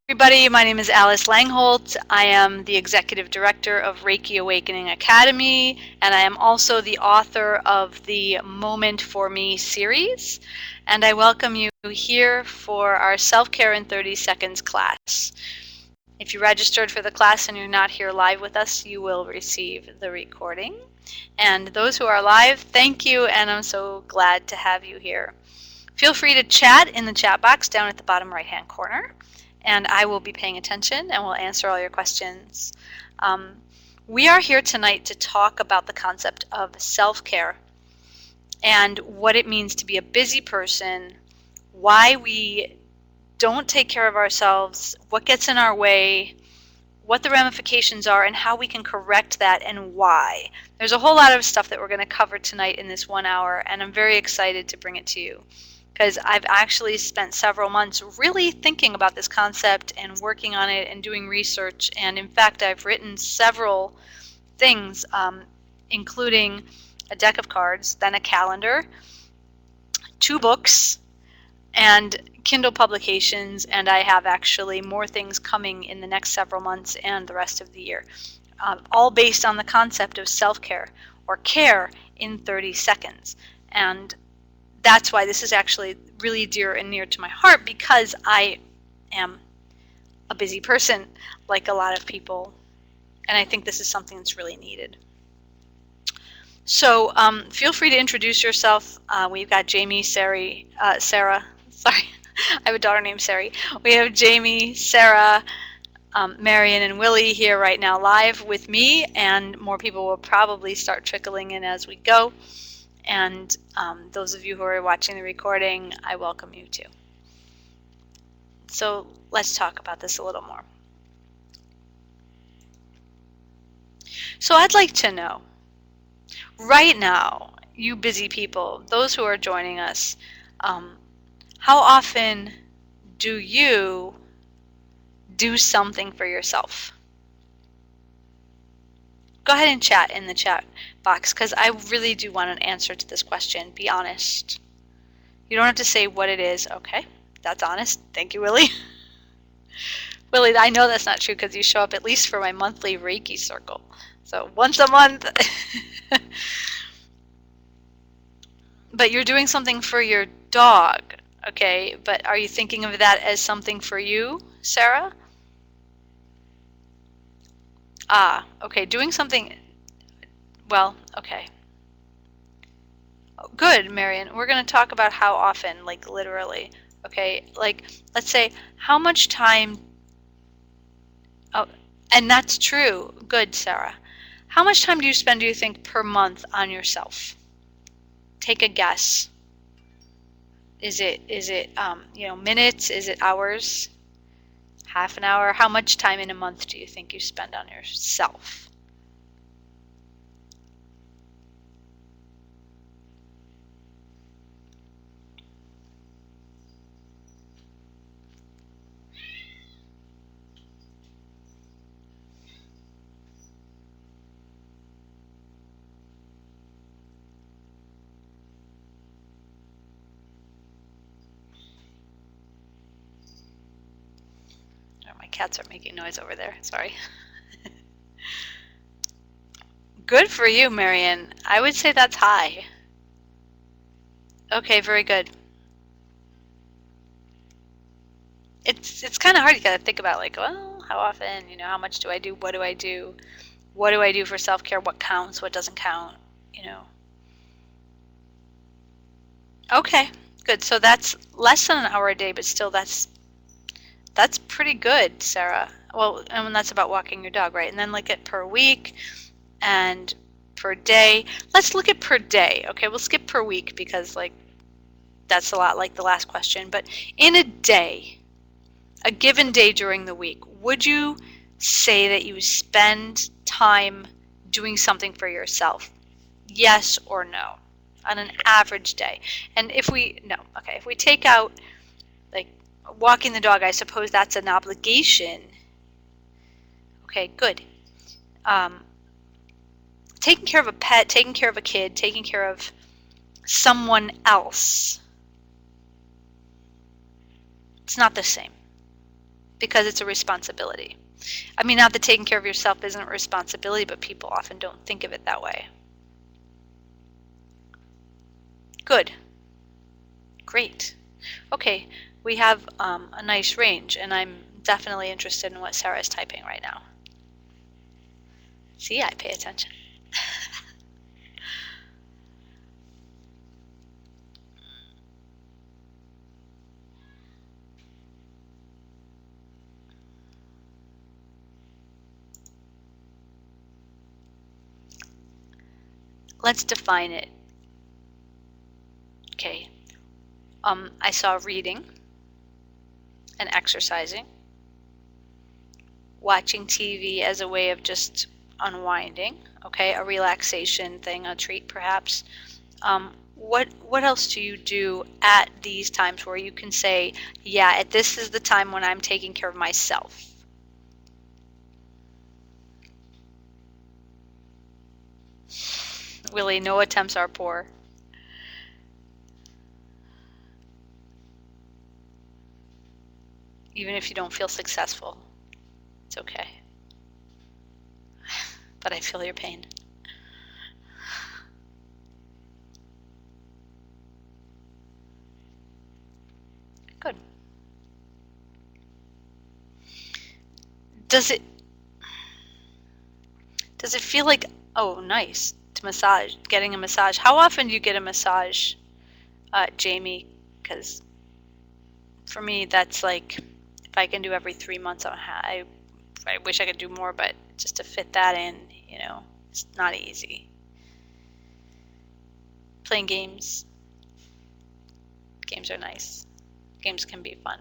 Everybody, my name is Alice Langholt. I am the Executive Director of Reiki Awakening Academy, and I am also the author of the Moment for Me series. And I welcome you here for our Self-Care in 30 Seconds class. If you registered for the class and you're not here live with us, you will receive the recording. And those who are live, thank you, and I'm so glad to have you here. Feel free to chat in the chat box down at the bottom right-hand corner, and I will be paying attention and will answer all your questions. We are here tonight to talk about the concept of self-care and what it means to be a busy person, why we don't take care of ourselves, what gets in our way, what the ramifications are, and how we can correct that and why. There's a whole lot of stuff that we're going to cover tonight in this 1 hour, and I'm very excited to bring it to you, because I've actually spent several months really thinking about this concept and working on it and doing research. And in fact, I've written several things, including a deck of cards, then a calendar, 2 books, and Kindle publications, and I have actually more things coming in the next several months and the rest of the year, all based on the concept of self-care, or care in 30 seconds. And that's why this is actually really dear and near to my heart, because I am a busy person like a lot of people, and I think this is something that's really needed. So feel free to introduce yourself. We've got Jamie, Sarah, sorry, I have a daughter named Sari. We have Jamie, Sarah, Marion, and Willie here right now live with me, and more people will probably start trickling in as we go. And those of you who are watching the recording, I welcome you too. So let's talk about this a little more. So I'd like to know, right now, you busy people, those who are joining us, how often do you do something for yourself? Go ahead and chat in the chat box, because I really do want an answer to this question. Be honest. You don't have to say what it is. Okay, that's honest. Thank you, Willie. Willie, I know that's not true because you show up at least for my monthly Reiki circle. So once a month. But you're doing something for your dog, okay? But are you thinking of that as something for you, Sarah? Ah, okay, doing something, well, okay. Good, Marion. We're going to talk about how often, like literally, okay? Like, let's say, how much time, oh, and that's true. Good, Sarah. How much time do you think, per month on yourself? Take a guess. Is it you know, minutes? Is it hours? Half an hour? How much time in a month do you think you spend on yourself? My cats are making noise over there. Sorry. Good for you, Marion. I would say that's high. Okay, very good. It's kind of hard. You got to think about, like, well, how often, you know, how much do I do? What do I do? What do I do for self-care? What counts? What doesn't count? You know. Okay, good. So that's less than an hour a day, but still that's pretty good, Sarah. Well, and that's about walking your dog, right? And then look at per week and per day. Let's look at per day. Okay, we'll skip per week because, like, that's a lot like the last question. But in a day, a given day during the week, would you say that you spend time doing something for yourself? Yes or no? On an average day. And if we take out, like, walking the dog, I suppose that's an obligation. Okay, good. Taking care of a pet, taking care of a kid, taking care of someone else. It's not the same. because it's a responsibility. I mean, not that taking care of yourself isn't a responsibility, but people often don't think of it that way. Good. Great. Okay, we have a nice range, and I'm definitely interested in what Sarah is typing right now. See, I pay attention. Let's define it. Okay. I saw reading and exercising, watching TV as a way of just unwinding, okay, a relaxation thing, a treat perhaps. What else do you do at these times where you can say, yeah, this is the time when I'm taking care of myself? Willie, no attempts are poor. Even if you don't feel successful, it's okay. But I feel your pain. Good. Does it feel like, oh, nice, to massage, getting a massage? How often do you get a massage, Jamie? Because for me, that's like, if I can do every 3 months, I wish I could do more, but just to fit that in, you know, it's not easy. Playing games. Games are nice. Games can be fun.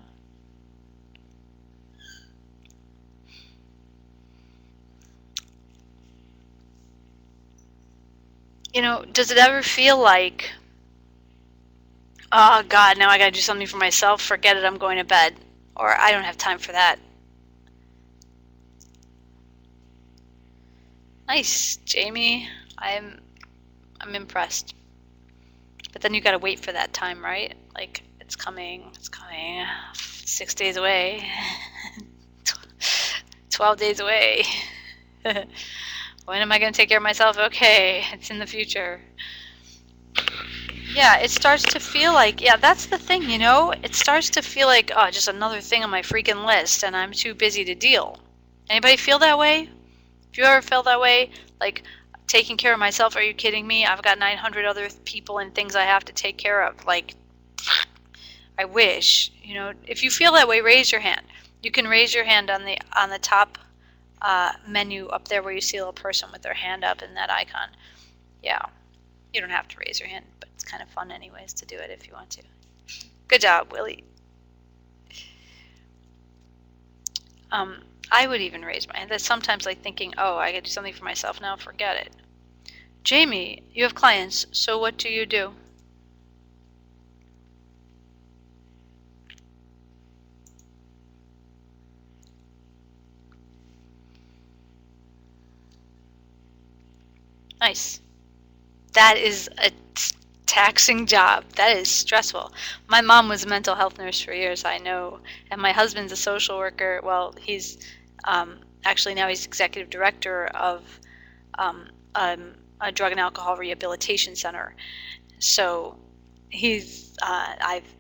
You know, does it ever feel like, oh God, now I gotta do something for myself, forget it, I'm going to bed, or I don't have time for that? Nice, Jamie. I'm impressed. But then you gotta wait for that time, right? Like, it's coming, 6 days away, 12 days away. When am I gonna take care of myself? Okay, it's in the future. Yeah, it starts to feel like, yeah, that's the thing, you know? It starts to feel like, oh, just another thing on my freaking list, and I'm too busy to deal. Anybody feel that way? If you ever feel that way, like, taking care of myself, are you kidding me? I've got 900 other people and things I have to take care of. Like, I wish, you know, if you feel that way, raise your hand. You can raise your hand on the top menu up there where you see a little person with their hand up in that icon. Yeah, you don't have to raise your hand, but it's kind of fun anyways to do it if you want to. Good job, Willie. I would even raise my hand. That's sometimes like thinking, oh, I gotta do something for myself now, forget it. Jamie, you have clients, so what do you do? Nice. That is a taxing job. That is stressful. My mom was a mental health nurse for years, I know, and my husband's a social worker. Well, he's actually now he's executive director of a drug and alcohol rehabilitation center. So I've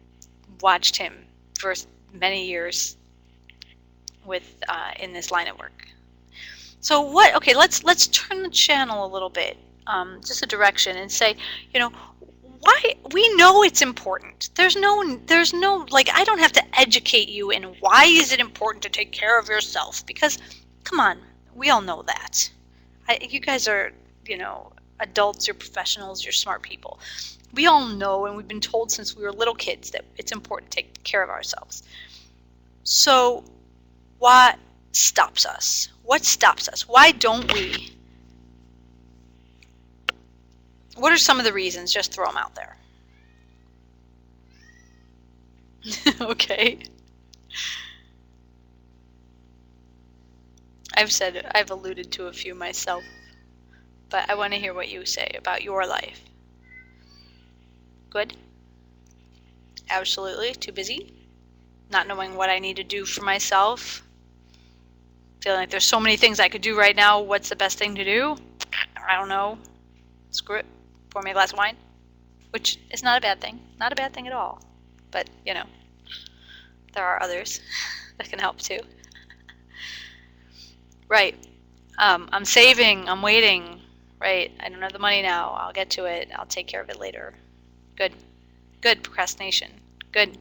watched him for many years with in this line of work. So what? Okay, let's turn the channel a little bit, just a direction, and say, you know, why we know it's important. There's no like, I don't have to educate you in why is it important to take care of yourself, because come on, we all know that. You guys are, you know, adults, you're professionals, you're smart people. We all know, and we've been told since we were little kids that it's important to take care of ourselves. So what stops us? What stops us? Why don't we? What are some of the reasons? Just throw them out there. Okay. I've alluded to a few myself, but I want to hear what you say about your life. Good? Absolutely. Too busy? not knowing what I need to do for myself, feeling like there's so many things I could do right now. What's the best thing to do? I don't know. Screw it. Pour me a glass of wine, which is not a bad thing. Not a bad thing at all. But, you know, there are others that can help too. Right. I'm saving. I'm waiting. Right. I don't have the money now. I'll get to it. I'll take care of it later. Good. Good. Procrastination. Good.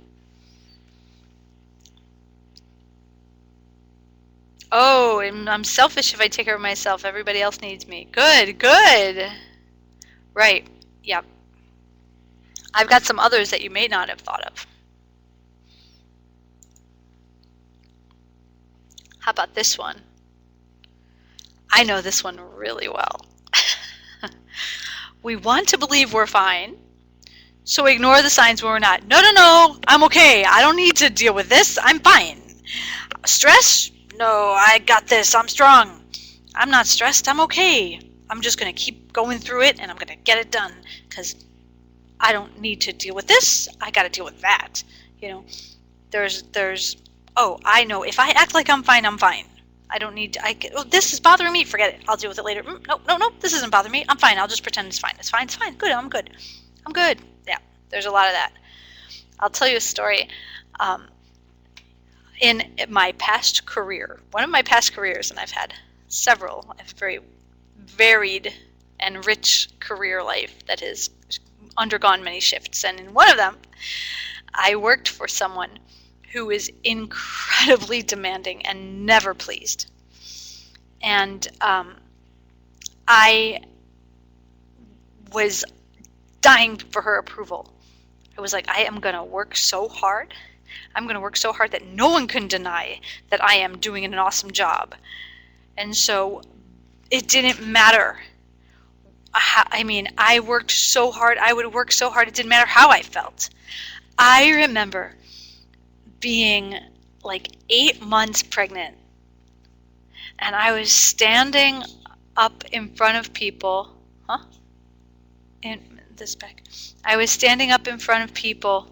Oh, I'm selfish if I take care of myself. Everybody else needs me. Good. Good. Right. Yep. I've got some others that you may not have thought of. How about this one? I know this one really well. We want to believe we're fine, so we ignore the signs when we're not. No, no, no, I'm okay. I don't need to deal with this. I'm fine. Stress? No, I got this. I'm strong. I'm not stressed. I'm okay. I'm just going to keep going through it, and I'm going to get it done because I don't need to deal with this. I got to deal with that. You know, oh, I know. If I act like I'm fine, I'm fine. I don't need to, oh, this is bothering me. Forget it. I'll deal with it later. No, no, no. This isn't bothering me. I'm fine. I'll just pretend it's fine. It's fine. It's fine. Good. I'm good. I'm good. Yeah, there's a lot of that. I'll tell you a story. In my past career, one of my past careers, and I've had several, I have a very varied and rich career life that has undergone many shifts. And in one of them, I worked for someone who is incredibly demanding and never pleased. And I was dying for her approval. I was like, I am going to work so hard. I'm going to work so hard that no one can deny that I am doing an awesome job. And so it didn't matter. I mean, I worked so hard. I would work so hard. It didn't matter how I felt. I remember being like 8 months pregnant, and I was standing up in front of people. In this back. I was standing up in front of people.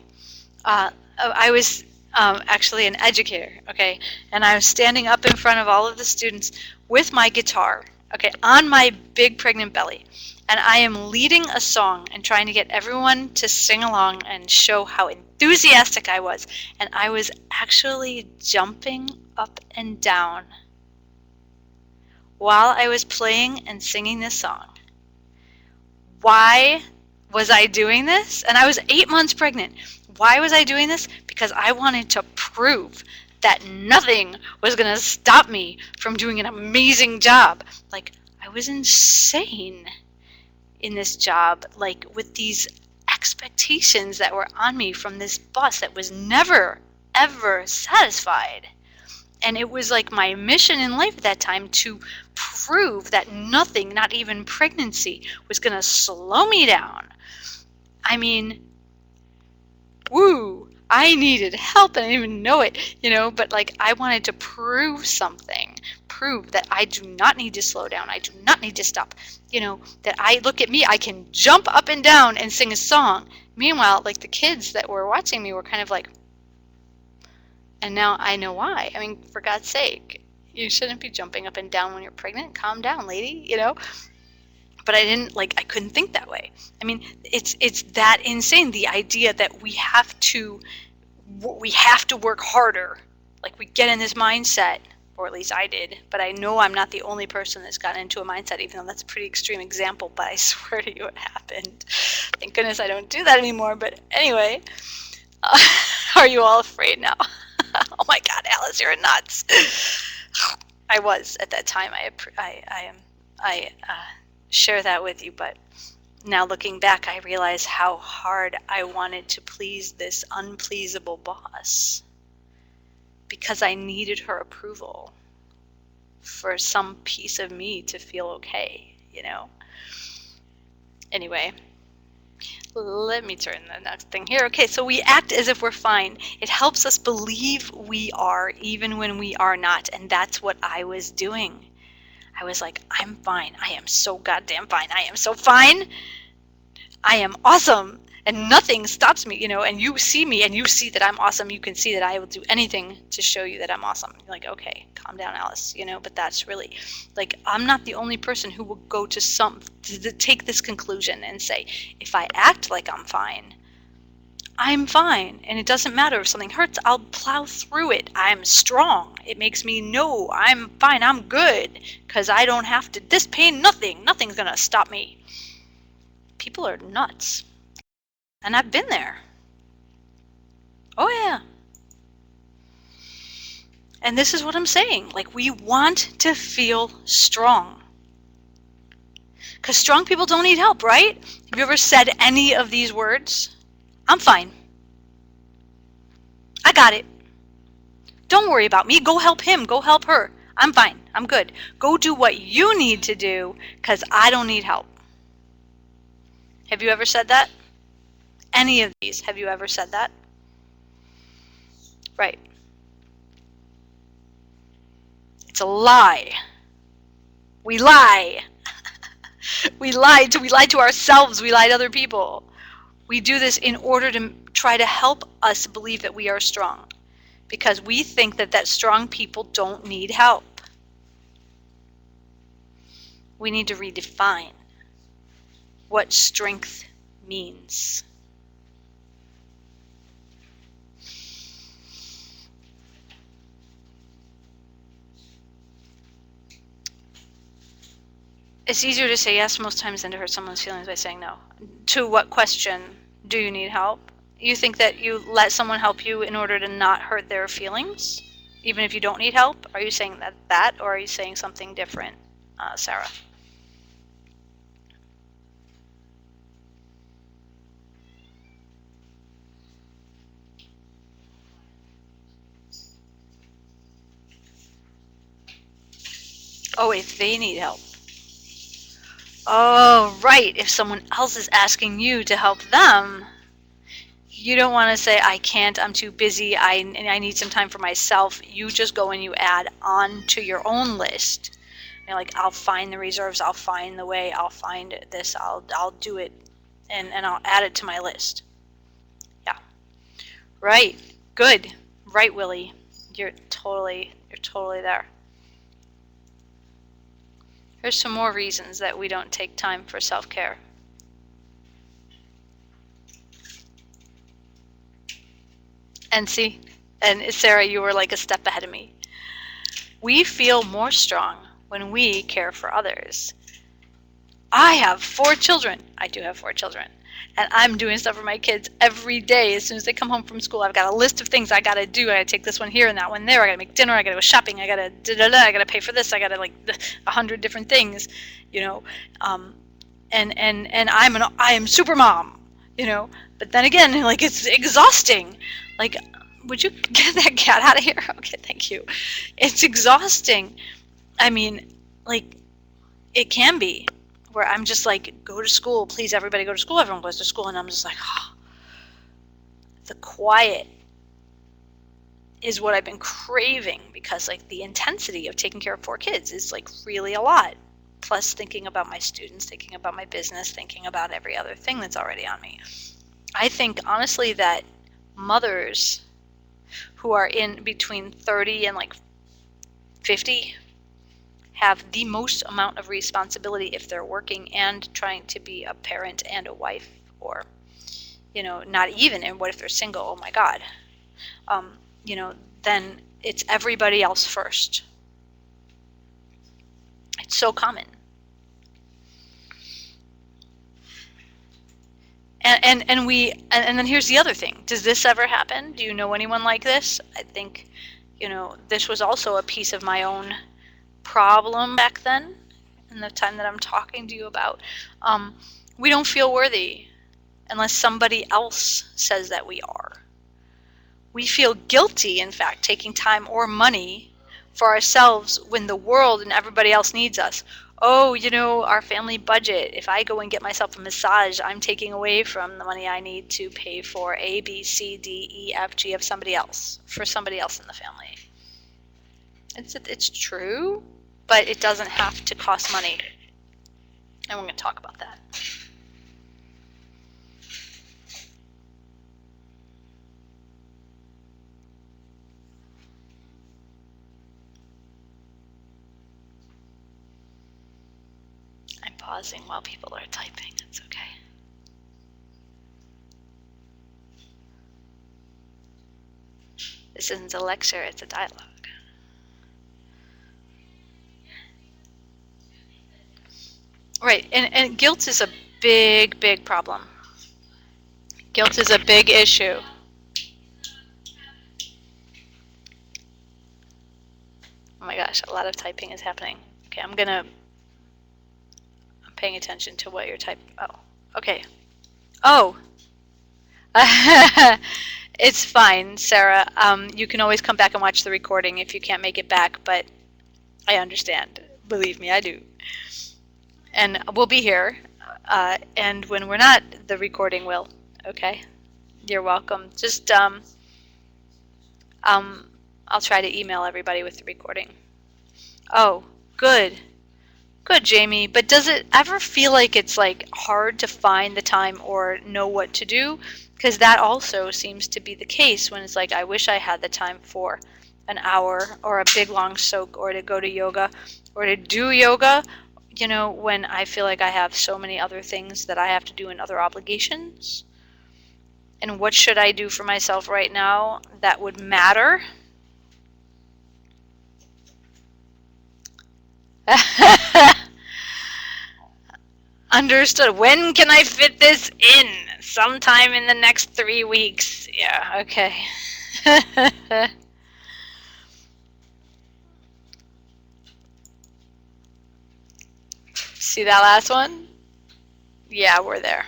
I was actually an educator, okay, and I was standing up in front of all of the students with my guitar, okay, on my big pregnant belly, and I am leading a song and trying to get everyone to sing along and show how enthusiastic I was, and I was actually jumping up and down while I was playing and singing this song. Why was I doing this? And I was 8 months pregnant. Why was I doing this? Because I wanted to prove that nothing was going to stop me from doing an amazing job. Like, I was insane in this job, like with these expectations that were on me from this boss that was never, ever satisfied. And it was like my mission in life at that time to prove that nothing, not even pregnancy, was going to slow me down. I mean, woo, I needed help and I didn't even know it, you know, but like I wanted to prove something, prove that I do not need to slow down. I do not need to stop, you know, that I look at me, I can jump up and down and sing a song. Meanwhile, like the kids that were watching me were kind of like, and now I know why. I mean, for God's sake, you shouldn't be jumping up and down when you're pregnant. Calm down, lady, you know. But I didn't, like, I couldn't think that way. I mean, it's that insane, the idea that we have to work harder. Like, we get in this mindset, or at least I did, but I know I'm not the only person that's gotten into a mindset, even though that's a pretty extreme example, but I swear to you it happened. Thank goodness I don't do that anymore, but anyway. Are you all afraid now? Oh my God, Alice, you're nuts. I was at that time. I share that with you, but now looking back, I realize how hard I wanted to please this unpleasable boss because I needed her approval for some piece of me to feel okay, you know? Anyway. Let me turn the next thing here. Okay, so we act as if we're fine. It helps us believe we are even when we are not, and that's what I was doing. I was like, I'm fine. I am so goddamn fine. I am so fine. I am awesome. and nothing stops me, and you see me and you see that I'm awesome. You can see that I will do anything to show you that I'm awesome. You're like, okay, calm down, Alice, but that's really like, I'm not the only person who will go to take this conclusion and say, if I act like I'm fine, and it doesn't matter if something hurts, I'll plow through it. I'm strong. It makes me know I'm fine, I'm good, because I don't have to, this pain, nothing's gonna stop me. People are nuts. And I've been there. Oh yeah. And this is what I'm saying. Like, we want to feel strong. Because strong people don't need help, right? Have you ever said any of these words? I'm fine. I got it. Don't worry about me. Go help him. Go help her. I'm fine. I'm good. Go do what you need to do, because I don't need help. Have you ever said that? Any of these, have you ever said that? Right. It's a lie. We lie. We lie to ourselves. We lie to other people. We do this in order to try to help us believe that we are strong, because we think that strong people don't need help. We need to redefine what strength means. It's easier to say yes most times than to hurt someone's feelings by saying no. To what question? Do you need help? You think that you let someone help you in order to not hurt their feelings, even if you don't need help? Are you saying that, or are you saying something different, Sarah? Oh, if they need help. Oh, right. If someone else is asking you to help them, you don't want to say, I can't, I'm too busy, I need some time for myself. You just go and you add on to your own list. You're like, I'll find the reserves, I'll find the way, I'll find this, I'll do it, and I'll add it to my list. Yeah. Right. Good. Right, Willie. You're totally there. Here's some more reasons that we don't take time for self-care. And see, and Sarah, you were like a step ahead of me. We feel more strong when we care for others. I have 4 children. I do have 4 children. And I'm doing stuff for my kids every day. As soon as they come home from school, I've got a list of things I got to do. I got to take this one here and that one there. I got to make dinner. I got to go shopping. I got to I got to pay for this. I got to like 100 different things, And I am super mom, But then again, like, it's exhausting. Like, would you get that cat out of here? Okay, thank you. It's exhausting. I mean, like, it can be. Where I'm just like, go to school, please, everybody go to school. Everyone goes to school, and I'm just like, oh. The quiet is what I've been craving, because like the intensity of taking care of 4 kids is like really a lot. Plus thinking about my students, thinking about my business, thinking about every other thing that's already on me. I think honestly that mothers who are in between 30 and like 50 have the most amount of responsibility if they're working and trying to be a parent and a wife, or not even, and what if they're single? Oh my God. Then it's everybody else first. It's so common. And then here's the other thing. Does this ever happen? Do you know anyone like this? I think, this was also a piece of my own problem back then, in the time that I'm talking to you about. We don't feel worthy unless somebody else says that we are. We feel guilty, in fact, taking time or money for ourselves when the world and everybody else needs us. Oh, our family budget, if I go and get myself a massage, I'm taking away from the money I need to pay for A, B, C, D, E, F, G of somebody else, for somebody else in the family. It's true, but it doesn't have to cost money. And we're going to talk about that. pausing while people are typing. It's okay. This isn't a lecture, it's a dialogue. Right, and guilt is a big, big problem. Guilt is a big issue. Oh my gosh, a lot of typing is happening. Okay, I'm paying attention to what you're typing. Oh, okay. Oh! It's fine, Sarah. You can always come back and watch the recording if you can't make it back, but I understand. Believe me, I do. And we'll be here, and when we're not, the recording will. Okay? You're welcome. Just, I'll try to email everybody with the recording. Oh, good. Good, Jamie. But does it ever feel like it's like hard to find the time or know what to do? Because that also seems to be the case when it's like, I wish I had the time for an hour or a big long soak or to go to yoga or to do yoga, you know, when I feel like I have so many other things that I have to do and other obligations. And what should I do for myself right now that would matter? Understood. When can I fit this in? Sometime in the next 3 weeks. Yeah, okay. See that last one? Yeah, we're there.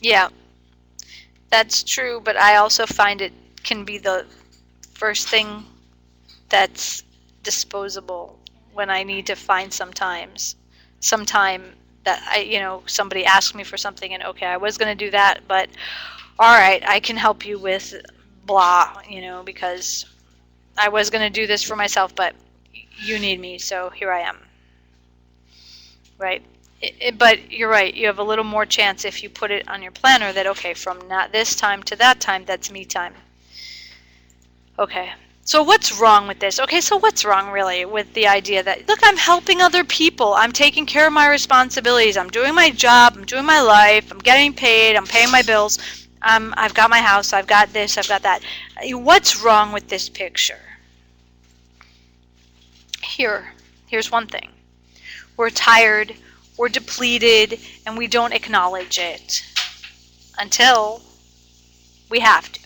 Yeah, that's true, but I also find it can be the first thing that's disposable when I need to find some time that somebody asked me for something and okay, I was going to do that, but all right, I can help you with blah, because I was going to do this for myself, but you need me, so here I am. Right? But you're right, you have a little more chance if you put it on your planner that, okay, from not this time to that time, that's me time. Okay, so what's wrong with this? Okay, so what's wrong really with the idea that, look, I'm helping other people, I'm taking care of my responsibilities, I'm doing my job, I'm doing my life, I'm getting paid, I'm paying my bills, I've got my house, I've got this, I've got that. What's wrong with this picture? Here's one thing. We're tired, we're depleted, and we don't acknowledge it until we have to.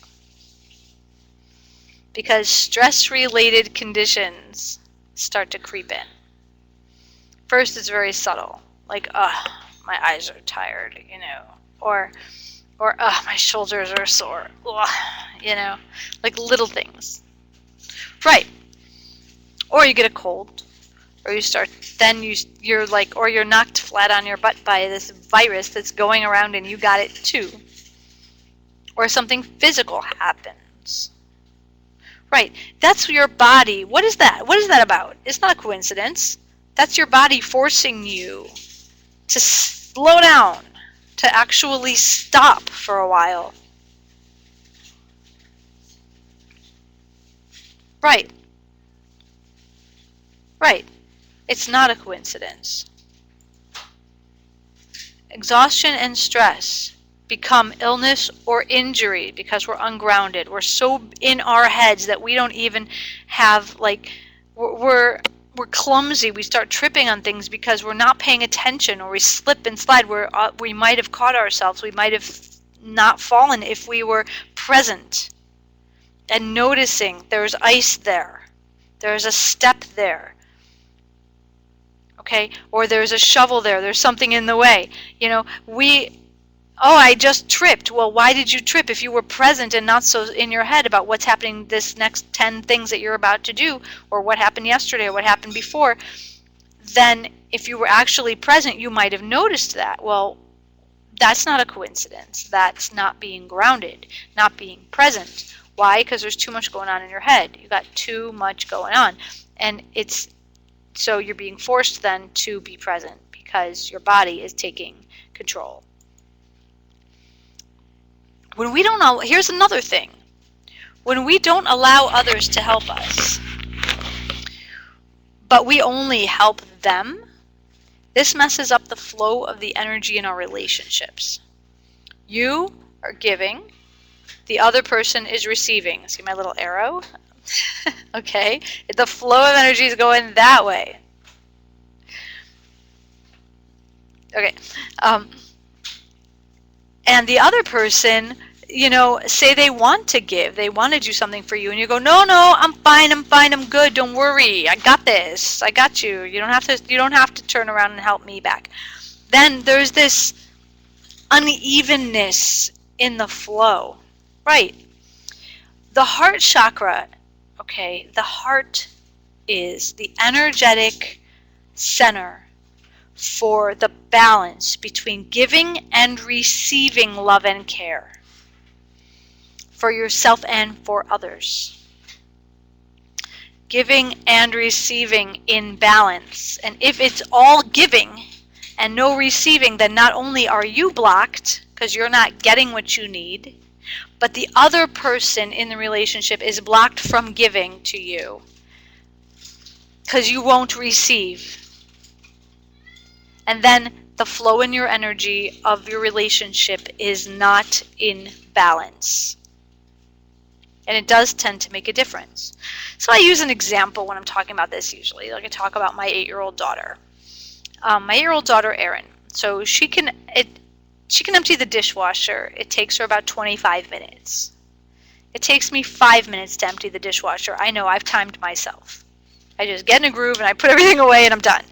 Because stress-related conditions start to creep in. First, it's very subtle, like, my eyes are tired, or my shoulders are sore, like little things. Right. Or you get a cold, or you're like, or you're knocked flat on your butt by this virus that's going around and you got it too. Or something physical happens. Right, that's your body. What is that? What is that about? It's not a coincidence. That's your body forcing you to slow down, to actually stop for a while. Right. Right. It's not a coincidence. Exhaustion and stress become illness or injury because we're ungrounded. We're so in our heads that we don't even have, like, we're clumsy. We start tripping on things because we're not paying attention, or we slip and slide. We might have caught ourselves. We might have not fallen if we were present and noticing there's ice there. There's a step there. Okay, or there's a shovel there, there's something in the way. I just tripped. Well, why did you trip? If you were present and not so in your head about what's happening this next 10 things that you're about to do, or what happened yesterday, or what happened before, then if you were actually present, you might have noticed that. Well, that's not a coincidence. That's not being grounded, not being present. Why? Because there's too much going on in your head. You got too much going on. And so you're being forced then to be present because your body is taking control. When we don't, here's another thing. When we don't allow others to help us, but we only help them, this messes up the flow of the energy in our relationships. You are giving, the other person is receiving. See my little arrow? Okay, the flow of energy is going that way. Okay, and the other person, you know, say they want to give, they want to do something for you, and you go, no, I'm fine, I'm good, don't worry, I got this, I got you. You don't have to turn around and help me back. Then there's this unevenness in the flow, right? The heart chakra, okay, the heart is the energetic center for the balance between giving and receiving love and care for yourself and for others. Giving and receiving in balance. And if it's all giving and no receiving, then not only are you blocked because you're not getting what you need, but the other person in the relationship is blocked from giving to you because you won't receive. And then the flow in your energy of your relationship is not in balance. And it does tend to make a difference. So I use an example when I'm talking about this usually. Like I talk about my 8-year-old daughter. My 8-year-old daughter, Erin. So she can empty the dishwasher. It takes her about 25 minutes. It takes me 5 minutes to empty the dishwasher. I know, I've timed myself. I just get in a groove and I put everything away and I'm done.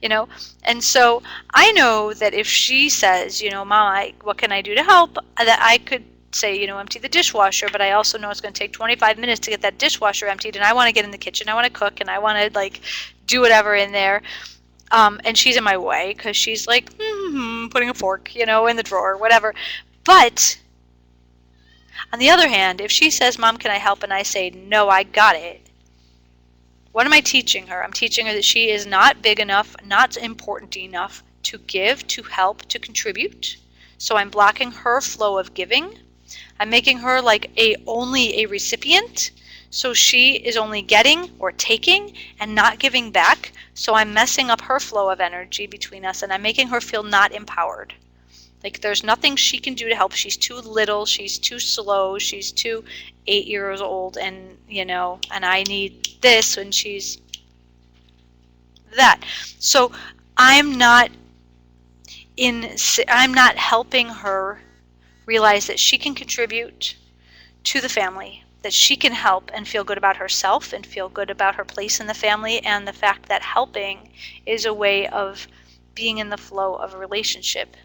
You know, and so I know that if she says, you know, Mom, what can I do to help? That I could say, you know, empty the dishwasher, but I also know it's going to take 25 minutes to get that dishwasher emptied, and I want to get in the kitchen, I want to cook, and I want to like do whatever in there. And she's in my way because she's like putting a fork, you know, in the drawer, whatever. But on the other hand, if she says, Mom, can I help? And I say, no, I got it. What am I teaching her? I'm teaching her that she is not big enough, not important enough to give, to help, to contribute. So I'm blocking her flow of giving. I'm making her like only a recipient. So she is only getting or taking and not giving back. So I'm messing up her flow of energy between us, and I'm making her feel not empowered. Like there's nothing she can do to help. She's too little, she's too slow, she's too 8 years old, and you know, and I need this and she's that. So I'm not helping her realize that she can contribute to the family, that she can help and feel good about herself and feel good about her place in the family, and the fact that helping is a way of being in the flow of a relationship.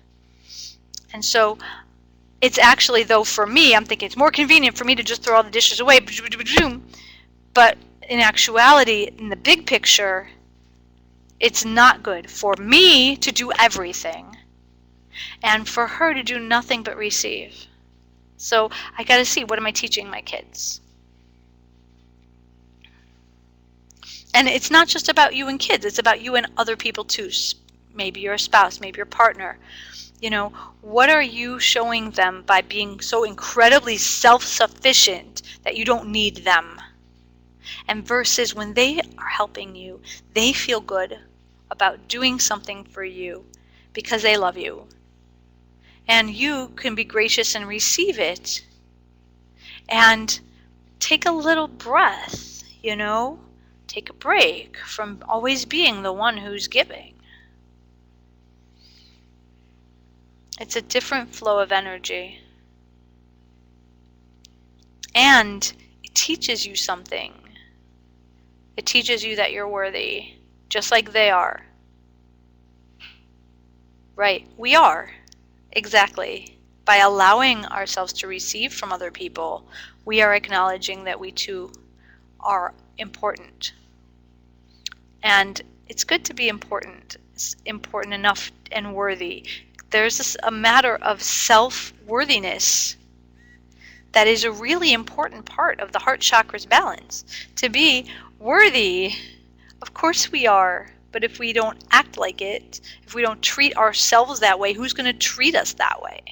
And so it's actually, though, for me, I'm thinking it's more convenient for me to just throw all the dishes away. But in actuality, in the big picture, it's not good for me to do everything and for her to do nothing but receive. So I got to see, what am I teaching my kids? And it's not just about you and kids. It's about you and other people too. Maybe your spouse, maybe your partner. You know, what are you showing them by being so incredibly self-sufficient that you don't need them? And versus when they are helping you, they feel good about doing something for you because they love you. And you can be gracious and receive it and take a little breath, you know, take a break from always being the one who's giving. It's a different flow of energy. And it teaches you something. It teaches you that you're worthy, just like they are. Right, we are. Exactly. By allowing ourselves to receive from other people, we are acknowledging that we too are important. And it's good to be important. It's important enough and worthy. There's a matter of self-worthiness that is a really important part of the heart chakra's balance. To be worthy, of course we are, but if we don't act like it, if we don't treat ourselves that way, who's going to treat us that way?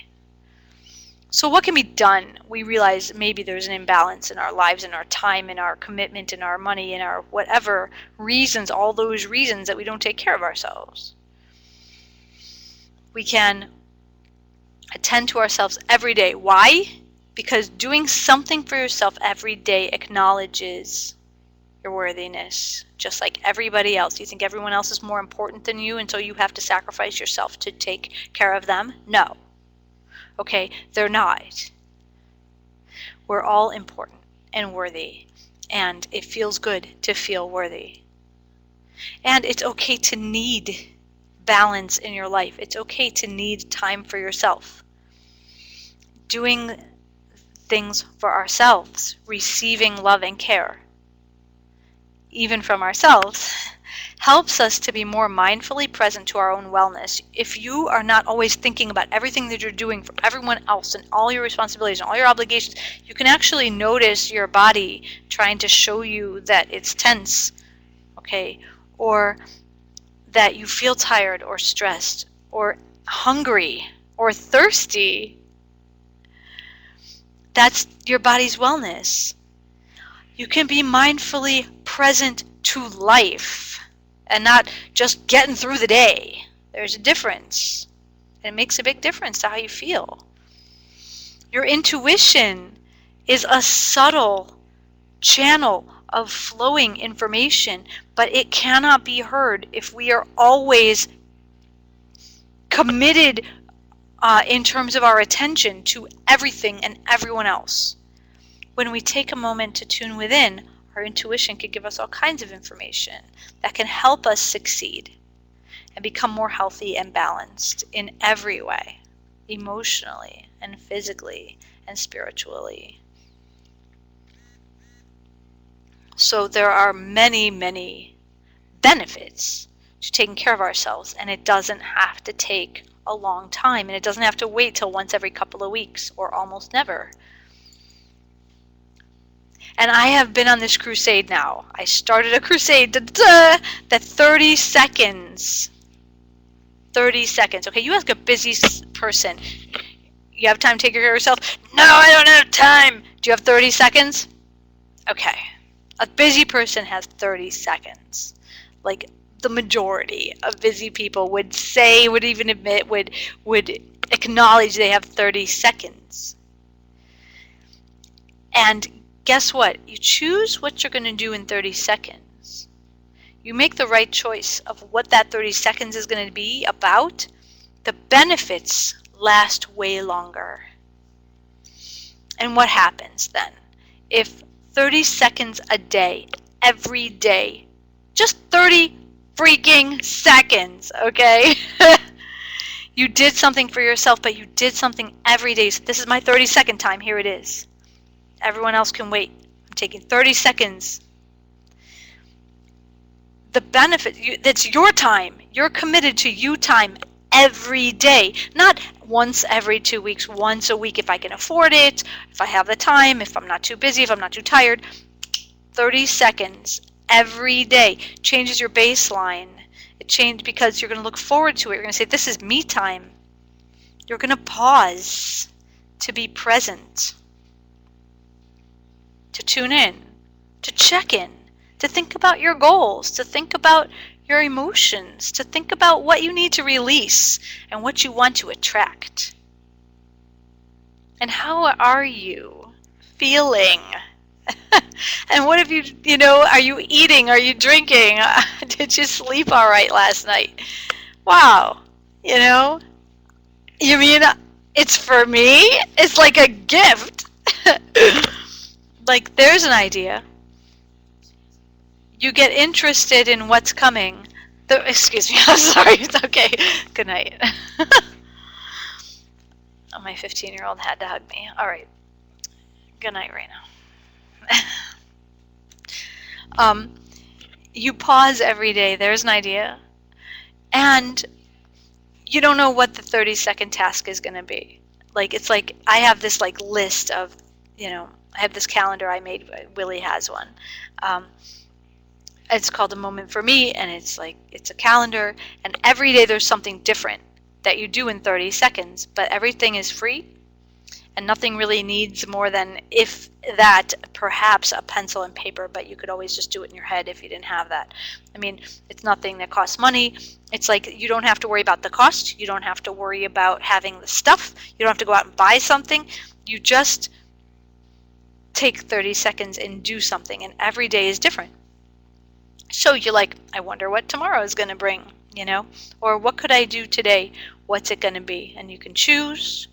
So what can be done? We realize maybe there's an imbalance in our lives, in our time, in our commitment, in our money, in our whatever reasons, all those reasons that we don't take care of ourselves. We can attend to ourselves every day. Why? Because doing something for yourself every day acknowledges your worthiness, just like everybody else. You think everyone else is more important than you, and so you have to sacrifice yourself to take care of them? No. Okay, they're not. We're all important and worthy, and it feels good to feel worthy. And it's okay to need balance in your life. It's okay to need time for yourself. Doing things for ourselves, receiving love and care, even from ourselves, helps us to be more mindfully present to our own wellness. If you are not always thinking about everything that you're doing for everyone else and all your responsibilities and all your obligations, you can actually notice your body trying to show you that it's tense, okay, or that you feel tired or stressed or hungry or thirsty. That's your body's wellness. You can be mindfully present to life and not just getting through the day. There's a difference. It makes a big difference to how you feel. Your intuition is a subtle channel of flowing information, but it cannot be heard if we are always committed in terms of our attention to everything and everyone else. When we take a moment to tune within, our intuition can give us all kinds of information that can help us succeed and become more healthy and balanced in every way, emotionally and physically and spiritually. So there are many, many benefits to taking care of ourselves, and it doesn't have to take a long time, and it doesn't have to wait till once every couple of weeks or almost never. And I have been on this crusade now. I started a crusade that 30 seconds. 30 seconds. Okay, you ask a busy person, you have time to take care of yourself? No, I don't have time. Do you have 30 seconds? Okay. A busy person has 30 seconds. Like the majority of busy people would say, would even admit, would acknowledge they have 30 seconds. And guess what? You choose what you're going to do in 30 seconds. You make the right choice of what that 30 seconds is going to be about. The benefits last way longer. And what happens then? If 30 seconds a day, every day, just 30 freaking seconds, okay? You did something for yourself, but you did something every day. So this is my 30-second time. Here it is. Everyone else can wait. I'm taking 30 seconds. The benefit, that's your time. You're committed to you time every day. Not once every 2 weeks, once a week if I can afford it, if I have the time, if I'm not too busy, if I'm not too tired. 30 seconds every day changes your baseline. It changed because you're going to look forward to it. You're going to say, this is me time. You're going to pause to be present, to tune in, to check in, to think about your goals, to think about your emotions, to think about what you need to release and what you want to attract. And how are you feeling? And what have you know, are you eating? Are you drinking? Did you sleep all right last night? Wow, you know, you mean it's for me? It's like a gift. Like, there's an idea. You get interested in what's coming. Excuse me, I'm sorry. It's okay. Good night. Oh, my 15-year-old had to hug me. All right. Good night right now. You pause every day. There's an idea. And you don't know what the 30-second task is going to be. Like, it's like I have this like list of, you know, I have this calendar I made. Willie has one. It's called A Moment for Me, and it's like, it's a calendar, and every day there's something different that you do in 30 seconds, but everything is free, And nothing really needs more than, if that, perhaps a pencil and paper, but you could always just do it in your head if you didn't have that. I mean, it's nothing that costs money. It's like you don't have to worry about the cost. You don't have to worry about having the stuff. You don't have to go out and buy something. You just take 30 seconds and do something, and every day is different. So you're like, I wonder what tomorrow is going to bring, or what could I do today? What's it going to be? And you can choose,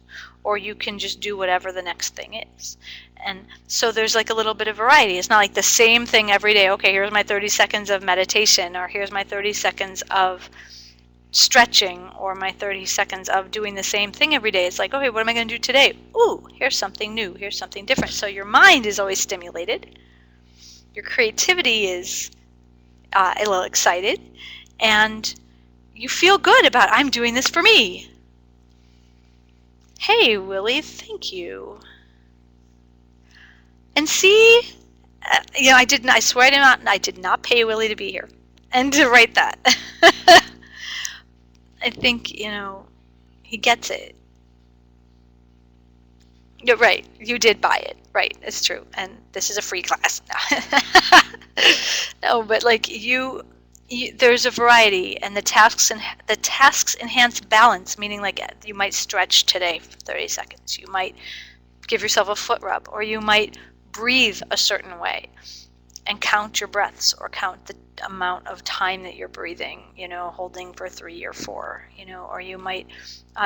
or you can just do whatever the next thing is. And so there's like a little bit of variety. It's not like the same thing every day. Okay, here's my 30 seconds of meditation, or here's my 30 seconds of stretching, or my 30 seconds of doing the same thing every day. It's like, okay, what am I going to do today? Ooh, here's something new. Here's something different. So your mind is always stimulated. Your creativity is a little excited, and you feel good about, I'm doing this for me. Hey, Willie, thank you. And see, I swear to God, I did not pay Willie to be here and to write that. I think, he gets it. You're right. You did buy it. Right. It's true. And this is a free class. No, but like there's a variety, and the tasks enhance balance, meaning like you might stretch today for 30 seconds. You might give yourself a foot rub, or you might breathe a certain way and count your breaths, or count the amount of time that you're breathing, holding for 3 or 4, or you might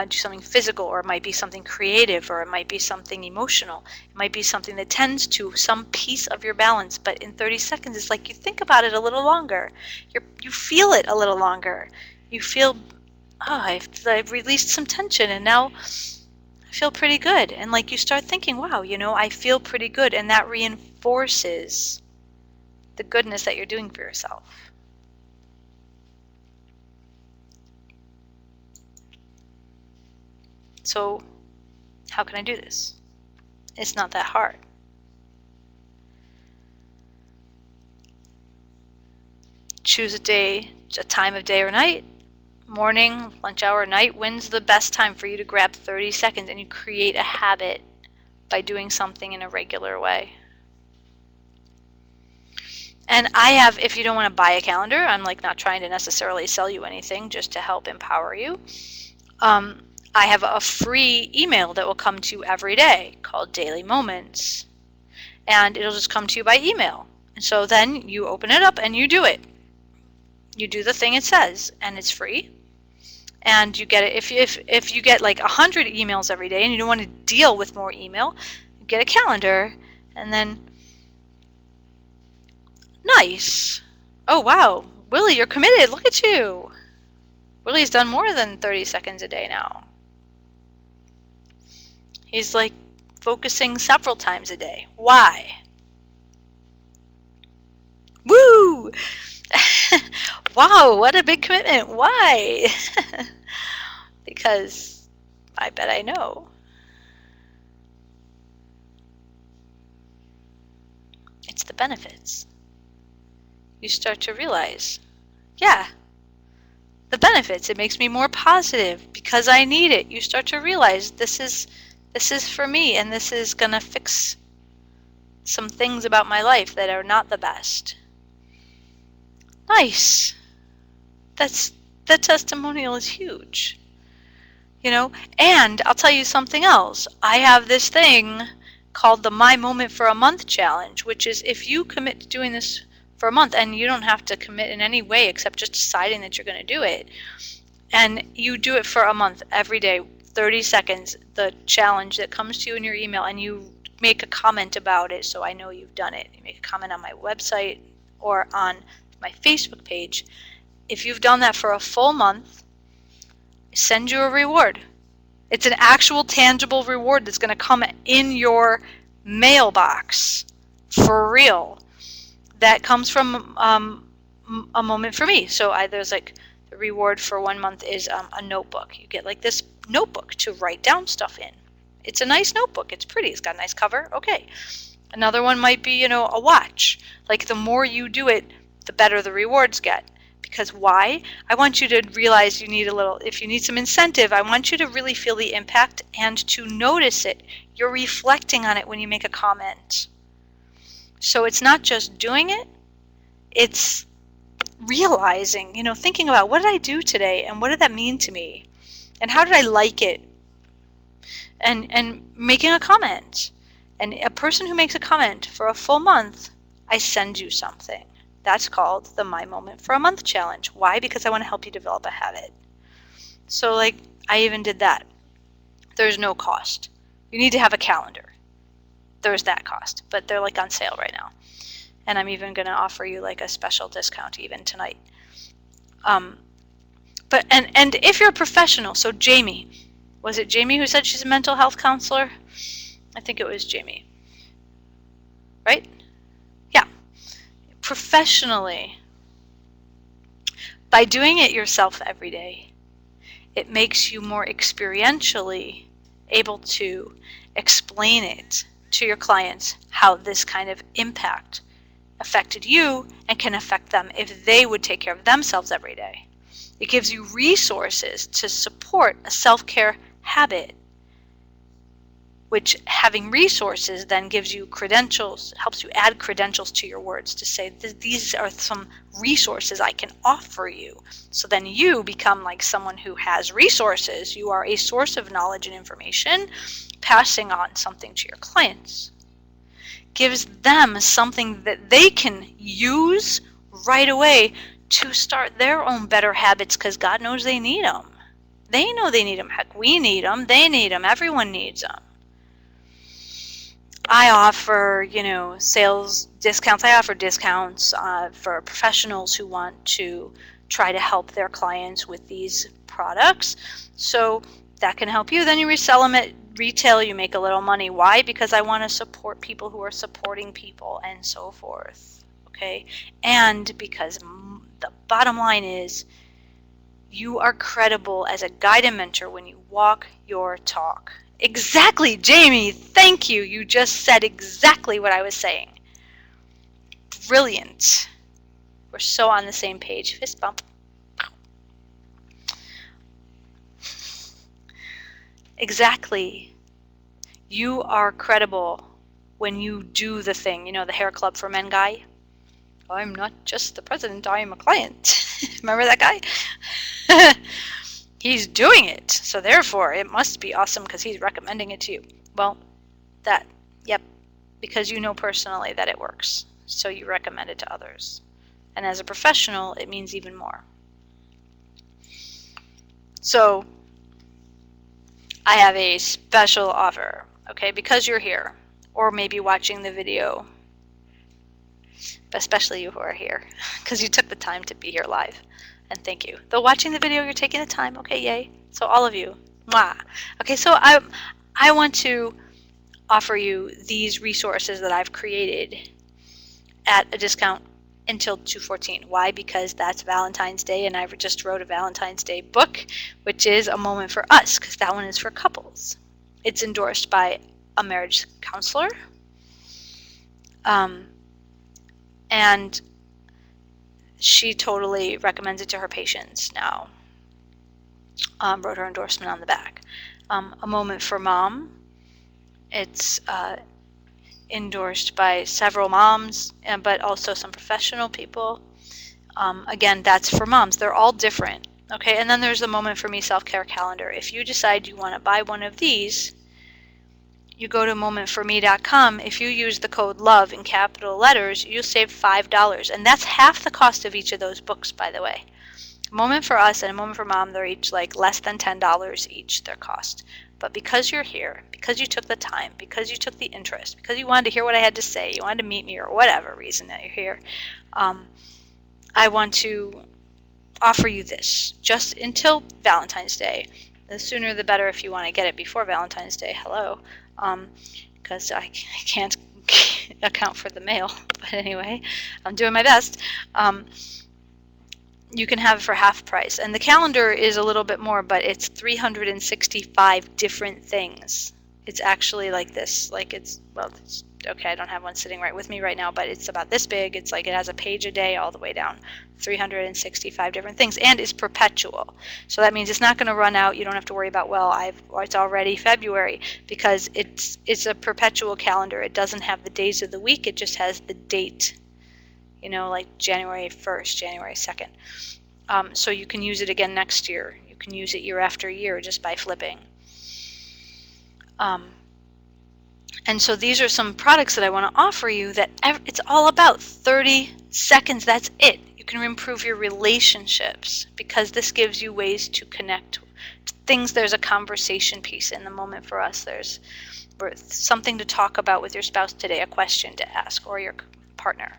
do something physical, or it might be something creative, or it might be something emotional. It might be something that tends to some piece of your balance, but in 30 seconds, it's like you think about it a little longer. You feel it a little longer. You feel, I've released some tension, and now I feel pretty good. And like you start thinking, wow, I feel pretty good, and that reinforces the goodness that you're doing for yourself. So how can I do this? It's not that hard. Choose a time of day or night. Morning, lunch hour, night. When's the best time for you to grab 30 seconds, and you create a habit by doing something in a regular way. And I have, if you don't want to buy a calendar, I'm like not trying to necessarily sell you anything, just to help empower you. I have a free email that will come to you every day called Daily Moments. And it'll just come to you by email. And so then you open it up and you do it. You do the thing it says, and it's free. And you get it. If you get like 100 emails every day and you don't want to deal with more email, you get a calendar, and then nice. Oh, wow. Willie, you're committed. Look at you. Willie's done more than 30 seconds a day now. He's like focusing several times a day. Why? Woo! Wow, what a big commitment. Why? Because I bet I know. It's the benefits. You start to realize, yeah, the benefits. It makes me more positive because I need it. You start to realize this is for me, and this is gonna fix some things about my life that are not the best. Nice. That testimonial is huge. And I'll tell you something else. I have this thing called the My Moment for a Month Challenge, which is if you commit to doing this for a month, and you don't have to commit in any way except just deciding that you're going to do it, and you do it for a month every day, 30 seconds, the challenge that comes to you in your email, and you make a comment about it so I know you've done it. You make a comment on my website or on my Facebook page. If you've done that for a full month, I send you a reward. It's an actual tangible reward that's going to come in your mailbox for real. That comes from a moment for me. So there's like the reward for 1 month is a notebook. You get like this notebook to write down stuff in. It's a nice notebook. It's pretty. It's got a nice cover. Okay. Another one might be, a watch. Like the more you do it, the better the rewards get. Because why? I want you to realize you need a little, if you need some incentive, I want you to really feel the impact and to notice it. You're reflecting on it when you make a comment. So it's not just doing it, it's realizing, thinking about, what did I do today and what did that mean to me? And how did I like it? And making a comment. And a person who makes a comment for a full month, I send you something. That's called the My Moment for a Month challenge. Why? Because I want to help you develop a habit. So I even did that. There's no cost. You need to have a calendar. There's that cost, but they're on sale right now. And I'm even going to offer you a special discount even tonight. But if you're a professional, so Jamie, was it Jamie who said she's a mental health counselor? I think it was Jamie. Right? Yeah. Professionally, by doing it yourself every day, it makes you more experientially able to explain it to your clients how this kind of impact affected you and can affect them if they would take care of themselves every day. It gives you resources to support a self-care habit, which having resources then gives you credentials, helps you add credentials to your words to say, these are some resources I can offer you. So then you become someone who has resources. You are a source of knowledge and information, passing on something to your clients. Gives them something that they can use right away to start their own better habits, because God knows they need them. They know they need them. Heck, we need them. They need them. Everyone needs them. I offer, sales discounts. I offer discounts for professionals who want to try to help their clients with these products. So that can help you. Then you resell them at retail. You make a little money. Why? Because I want to support people who are supporting people and so forth. Okay? And because the bottom line is, you are credible as a guide and mentor when you walk your talk. Exactly, Jamie. Thank you. You just said exactly what I was saying. Brilliant. We're so on the same page. Fist bump. Exactly. You are credible when you do the thing. The Hair Club for Men guy? I'm not just the president, I am a client. Remember that guy? He's doing it, so therefore it must be awesome because he's recommending it to you. Well, yep, because you know personally that it works, so you recommend it to others. And as a professional, it means even more. So I have a special offer, okay, because you're here, or maybe watching the video, but especially you who are here, because you took the time to be here live. And thank you. Though watching the video, you're taking the time. Okay, yay. So all of you. Mwah. Okay, so I want to offer you these resources that I've created at a discount until 2/14. Why? Because that's Valentine's Day, and I just wrote a Valentine's Day book, which is A Moment for Us, because that one is for couples. It's endorsed by a marriage counselor. And she totally recommends it to her patients now. Wrote her endorsement on the back. A Moment for Mom. It's endorsed by several moms, but also some professional people. Again, that's for moms. They're all different. Okay, and then there's the Moment for Me self-care calendar. If you decide you want to buy one of these, you go to momentforme.com. If you use the code LOVE in capital letters, you'll save $5. And that's half the cost of each of those books, by the way. A Moment for Us and A Moment for Mom, they're each less than $10 each, their cost. But because you're here, because you took the time, because you took the interest, because you wanted to hear what I had to say, you wanted to meet me, or whatever reason that you're here, I want to offer you this just until Valentine's Day. The sooner the better if you want to get it before Valentine's Day. Hello. Because I can't account for the mail. But anyway, I'm doing my best. You can have it for half price. And the calendar is a little bit more, but it's 365 different things. It's actually like this. It's okay, I don't have one sitting right with me right now, but it's about this big. It's like it has a page a day all the way down, 365 different things, and it's perpetual. So that means it's not going to run out. You don't have to worry about, well, it's already February, because it's a perpetual calendar. It doesn't have the days of the week. It just has the date, like January 1st, January 2nd. So you can use it again next year. You can use it year after year just by flipping. And so these are some products that I want to offer you that it's all about 30 seconds. That's it. You can improve your relationships because this gives you ways to connect to things. There's a conversation piece in the moment for us. There's something to talk about with your spouse today, a question to ask, or your partner.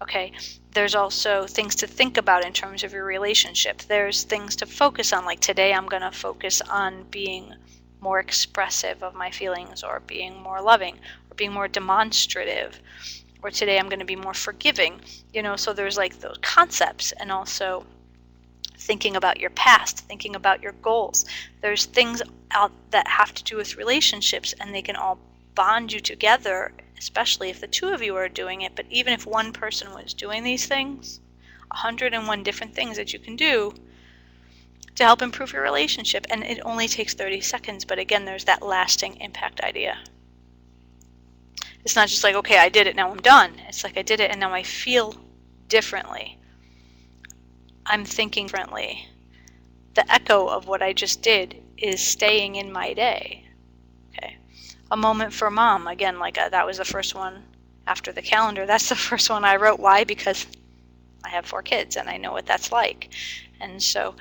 Okay. There's also things to think about in terms of your relationship. There's things to focus on, like today I'm going to focus on being more expressive of my feelings, or being more loving, or being more demonstrative, or today I'm going to be more forgiving. So there's like those concepts, and also thinking about your past, thinking about your goals. There's things out that have to do with relationships, and they can all bond you together, especially if the two of you are doing it. But even if one person was doing these things, 101 different things that you can do to help improve your relationship. And it only takes 30 seconds. But again, there's that lasting impact idea. It's not just like, okay, I did it, now I'm done. It's like I did it and now I feel differently. I'm thinking differently. The echo of what I just did is staying in my day. Okay. A moment for mom. Again, that was the first one after the calendar. That's the first one I wrote. Why? Because I have 4 kids and I know what that's like. And so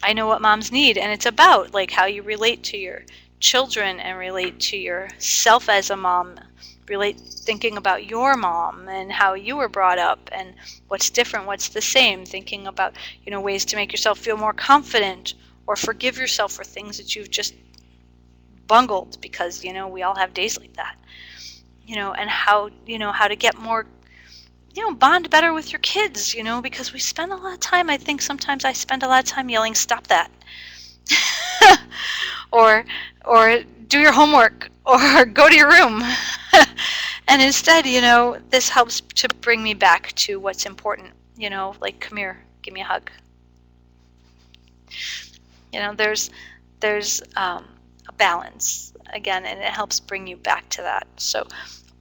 I know what moms need, and it's about like how you relate to your children and relate to yourself as a mom, thinking about your mom and how you were brought up and what's different, what's the same, thinking about, ways to make yourself feel more confident or forgive yourself for things that you've just bungled, because, we all have days like that, and how to get more, bond better with your kids, because we spend a lot of time, I think sometimes I spend a lot of time yelling, stop that, or do your homework, or go to your room. And instead, this helps to bring me back to what's important, like, come here, give me a hug. There's a balance, again, and it helps bring you back to that. So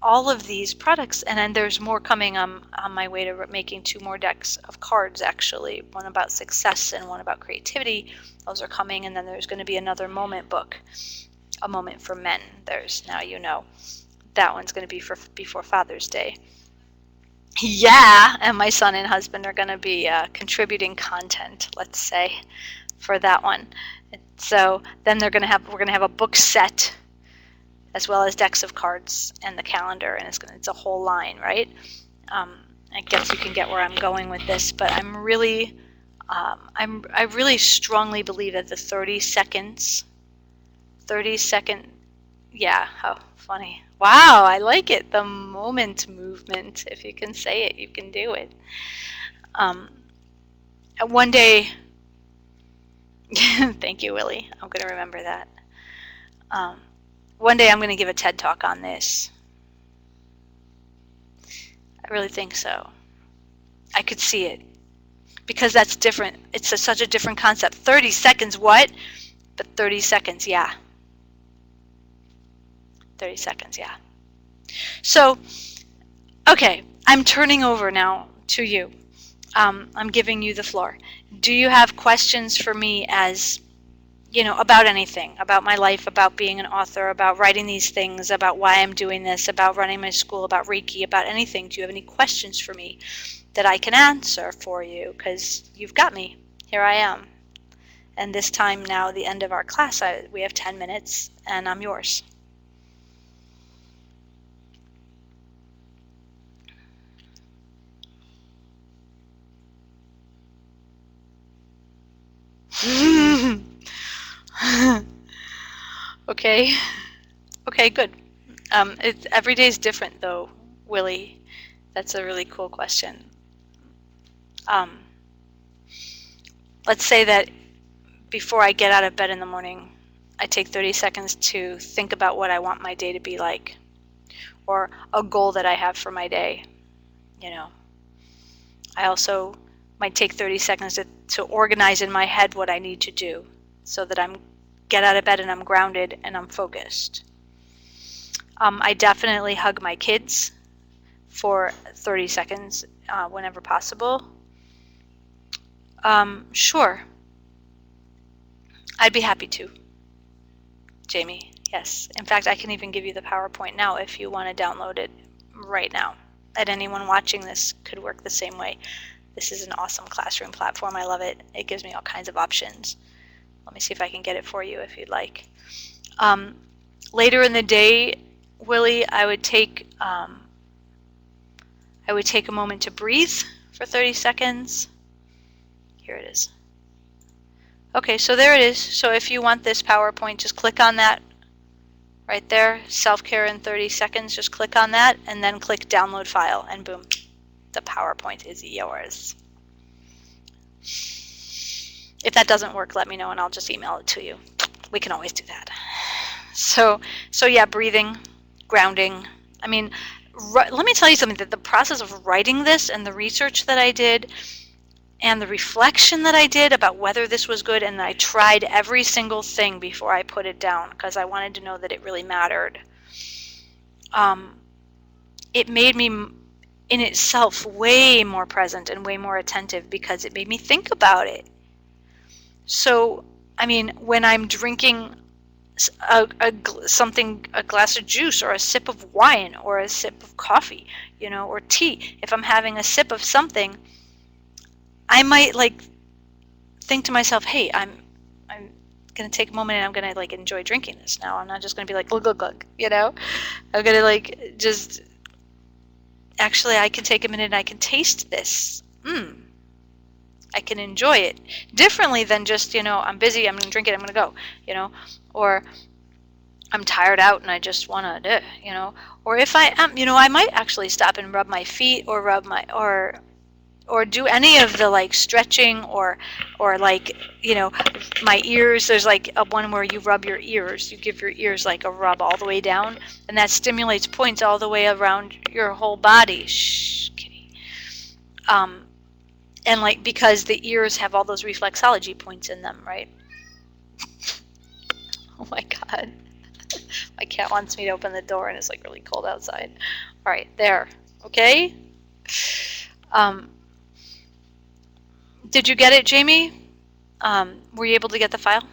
all of these products, and then there's more coming. I'm on my way to making 2 more decks of cards, actually, one about success and one about creativity. Those are coming, and then there's going to be another moment book, a moment for men. There's, now that one's going to be for before Father's Day. Yeah, and my son and husband are going to be contributing content, let's say, for that one. So then we're going to have a book set, as well as decks of cards and the calendar, and it's a whole line, right? I guess you can get where I'm going with this, but I really strongly believe that the 30 second, yeah, how funny. Wow, I like it. The moment movement. If you can say it, you can do it. One day, thank you, Willie. I'm going to remember that. One day I'm going to give a TED Talk on this. I really think so. I could see it. Because that's different. It's such a different concept. 30 seconds, what? But 30 seconds, yeah. 30 seconds, yeah. So, okay, I'm turning over now to you. I'm giving you the floor. Do you have questions for me as, about anything, about my life, about being an author, about writing these things, about why I'm doing this, about running my school, about Reiki, about anything? Do you have any questions for me that I can answer for you? Because you've got me. Here I am. And this time now, the end of our class, we have 10 minutes, and I'm yours. Okay. Okay, good. Every day is different, though, Willie. That's a really cool question. Let's say that before I get out of bed in the morning, I take 30 seconds to think about what I want my day to be like, or a goal that I have for my day. I also might take 30 seconds to organize in my head what I need to do so that I'm get out of bed and I'm grounded and I'm focused. I definitely hug my kids for 30 seconds whenever possible. Sure. I'd be happy to. Jamie, yes. In fact, I can even give you the PowerPoint now if you want to download it right now. And anyone watching this could work the same way. This is an awesome classroom platform. I love it. It gives me all kinds of options. Let me see if I can get it for you if you'd like. Later in the day, Willie, I would take a moment to breathe for 30 seconds. Here it is. Okay, so there it is. So if you want this PowerPoint, just click on that right there, self-care in 30 seconds. Just click on that and then click download file, and boom, the PowerPoint is yours. If that doesn't work, let me know and I'll just email it to you. We can always do that. So yeah, breathing, grounding. I mean, let me tell you something, that the process of writing this and the research that I did and the reflection that I did about whether this was good, and I tried every single thing before I put it down because I wanted to know that it really mattered. It made me in itself way more present and way more attentive because it made me think about it. So, I mean, when I'm drinking a glass of juice or a sip of wine or a sip of coffee, or tea, if I'm having a sip of something, I might think to myself, hey, I'm going to take a moment and I'm going to enjoy drinking this now. I'm not just going to be like, glug, glug, glug, I'm going to just, actually, I can take a minute and I can taste this. I can enjoy it differently than just, I'm busy, I'm going to drink it, I'm going to go, or I'm tired out and I just want to, or if I am, I might actually stop and rub my feet or or do any of the stretching or my ears. There's a one where you rub your ears, you give your ears a rub all the way down, and that stimulates points all the way around your whole body. Shh, kitty. And because the ears have all those reflexology points in them, right? Oh my God. My cat wants me to open the door and it's really cold outside. All right, there. Okay. Did you get it, Jamie? Were you able to get the file?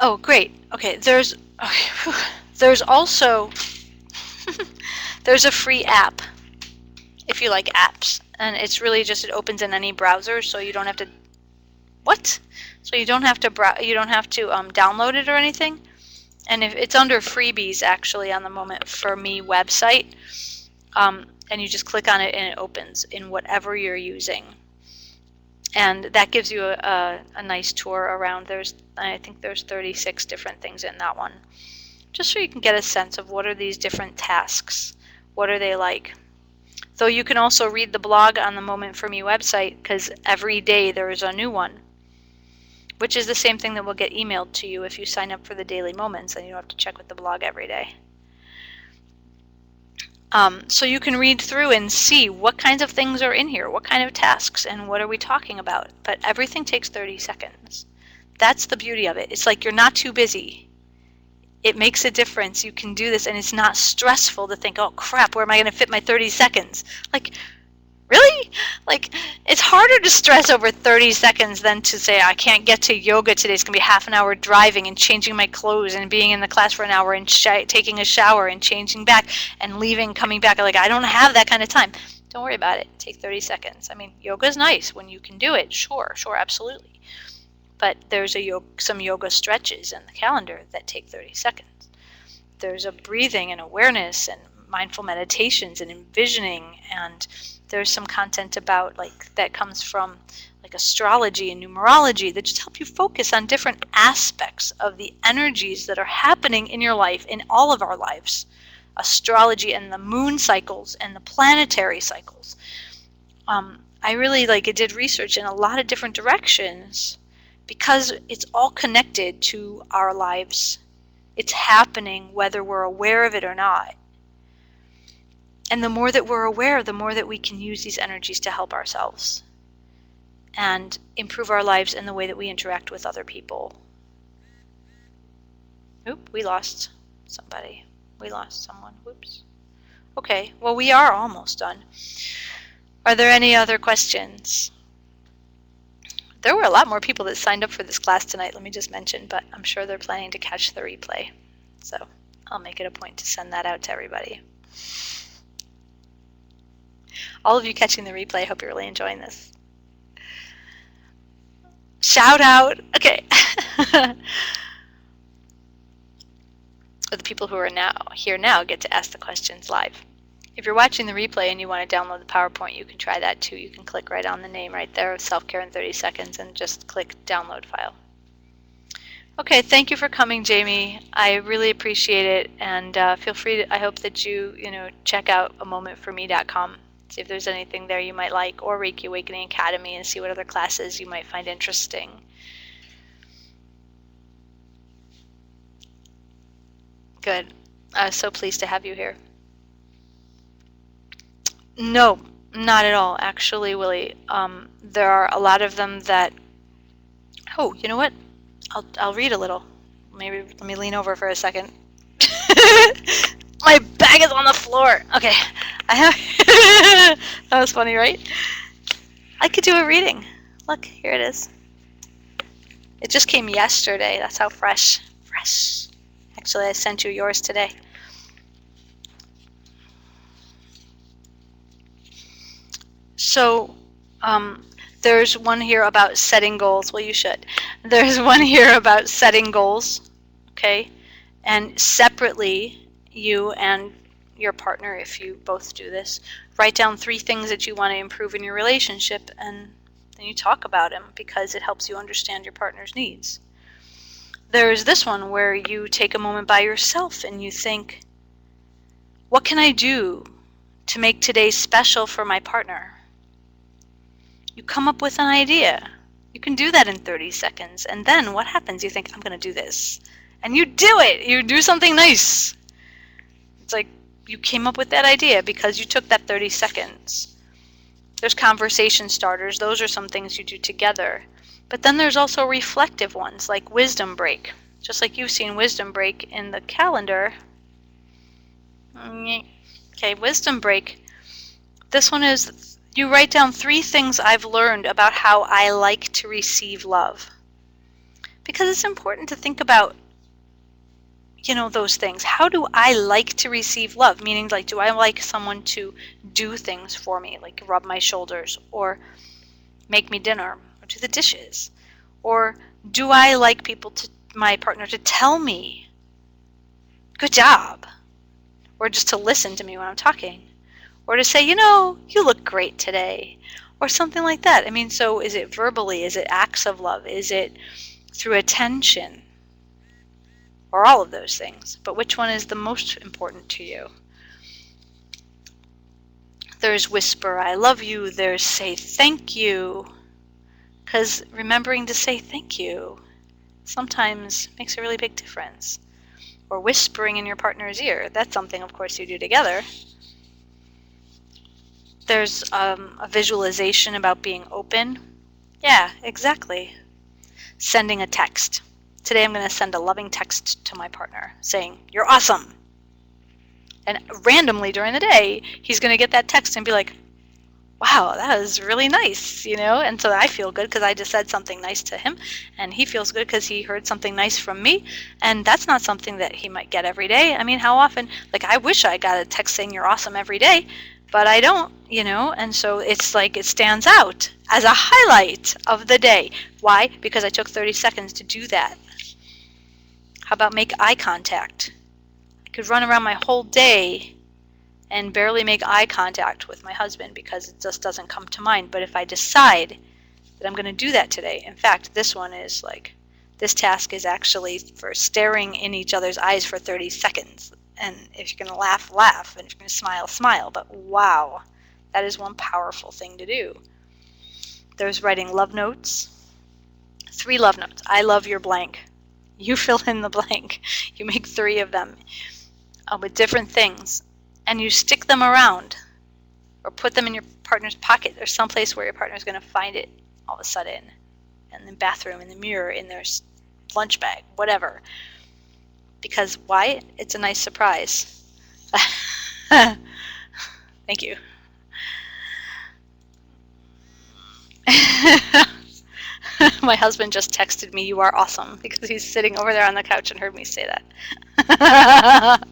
Oh, great. Okay, there's also there's a free app if you like apps, and it's really just, it opens in any browser, so you don't have to download it or anything. And if it's under freebies actually on the Moment for Me website, and you just click on it and it opens in whatever you're using, and that gives you a nice tour around. I think there's 36 different things in that one, just so you can get a sense of what are these different tasks, what are they like. Though you can also read the blog on the Moment for Me website, because every day there is a new one, which is the same thing that will get emailed to you if you sign up for the daily moments, and you don't have to check with the blog every day. So you can read through and see what kinds of things are in here, what kind of tasks, and what are we talking about. But everything takes 30 seconds. That's the beauty of it. It's you're not too busy. It makes a difference. You can do this, and it's not stressful to think, oh crap, where am I going to fit my 30 seconds? Really? It's harder to stress over 30 seconds than to say, I can't get to yoga today. It's going to be half an hour driving and changing my clothes and being in the class for an hour and taking a shower and changing back and leaving, coming back. I don't have that kind of time. Don't worry about it. Take 30 seconds. I mean, yoga's nice when you can do it. Sure, absolutely. But there's some yoga stretches in the calendar that take 30 seconds. There's a breathing and awareness and mindful meditations and envisioning, and there's some content about that comes from astrology and numerology that just help you focus on different aspects of the energies that are happening in your life, in all of our lives. Astrology and the moon cycles and the planetary cycles. I really did research in a lot of different directions because it's all connected to our lives. It's happening whether we're aware of it or not. And the more that we're aware, the more that we can use these energies to help ourselves and improve our lives in the way that we interact with other people. Oop, we lost somebody. We lost someone. Whoops. Okay, well, we are almost done. Are there any other questions? There were a lot more people that signed up for this class tonight, let me just mention, but I'm sure they're planning to catch the replay. So I'll make it a point to send that out to everybody. All of you catching the replay, I hope you're really enjoying this. Shout out! Okay. The people who are here now get to ask the questions live. If you're watching the replay and you want to download the PowerPoint, you can try that too. You can click right on the name right there of Self-Care in 30 Seconds and just click Download File. Okay, thank you for coming, Jamie. I really appreciate it, and feel free to, I hope that you check out amomentforme.com. See if there's anything there you might like, or Reiki Awakening Academy, and see what other classes you might find interesting. Good. So pleased to have you here. No, not at all, actually, Willie. There are a lot of them that, oh, you know what? I'll read a little. Maybe let me lean over for a second. My bag is on the floor. Okay, I have. That was funny, right? I could do a reading. Look, here it is. It just came yesterday. That's how fresh. Actually, I sent you yours today. So, there's one here about setting goals. Well, you should. There's one here about setting goals, okay? And separately, you and your partner, if you both do this, write down 3 things that you want to improve in your relationship, and then you talk about them because it helps you understand your partner's needs. There's this one where you take a moment by yourself and you think, what can I do to make today special for my partner? You come up with an idea. You can do that in 30 seconds. And then what happens? You think, I'm going to do this. And you do it. You do something nice. It's like you came up with that idea because you took that 30 seconds. There's conversation starters. Those are some things you do together. But then there's also reflective ones like Wisdom Break. Just like you've seen Wisdom Break in the calendar. Okay, Wisdom Break. This one is, you write down 3 things I've learned about how I like to receive love. Because it's important to think about, those things. How do I like to receive love? Meaning, like, do I like someone to do things for me, like rub my shoulders, or make me dinner, or do the dishes? Or do I like my partner to tell me, good job, or just to listen to me when I'm talking? Or to say, you look great today, or something like that. I mean, so is it verbally? Is it acts of love? Is it through attention? Or all of those things? But which one is the most important to you? There's whisper, I love you. There's say thank you. Because remembering to say thank you sometimes makes a really big difference. Or whispering in your partner's ear. That's something, of course, you do together. There's a visualization about being open. Yeah, exactly. Sending a text. Today I'm going to send a loving text to my partner saying, you're awesome. And randomly during the day, he's going to get that text and be like, wow, that was really nice, And so I feel good because I just said something nice to him, and he feels good because he heard something nice from me, and that's not something that he might get every day. I mean, how often, I wish I got a text saying you're awesome every day, but I don't, and so it's like it stands out as a highlight of the day. Why? Because I took 30 seconds to do that. How about make eye contact? I could run around my whole day and barely make eye contact with my husband because it just doesn't come to mind. But if I decide that I'm going to do that today, in fact, this one is this task is actually for staring in each other's eyes for 30 seconds. And if you're going to laugh, laugh. And if you're going to smile, smile. But wow, that is one powerful thing to do. There's writing love notes. 3 love notes. I love your blank. You fill in the blank. You make 3 of them with different things, and you stick them around or put them in your partner's pocket. There's some place where your partner's going to find it all of a sudden, in the bathroom, in the mirror, in their lunch bag, whatever. Because why? It's a nice surprise. Thank you. My husband just texted me, "You are awesome," because he's sitting over there on the couch and heard me say that.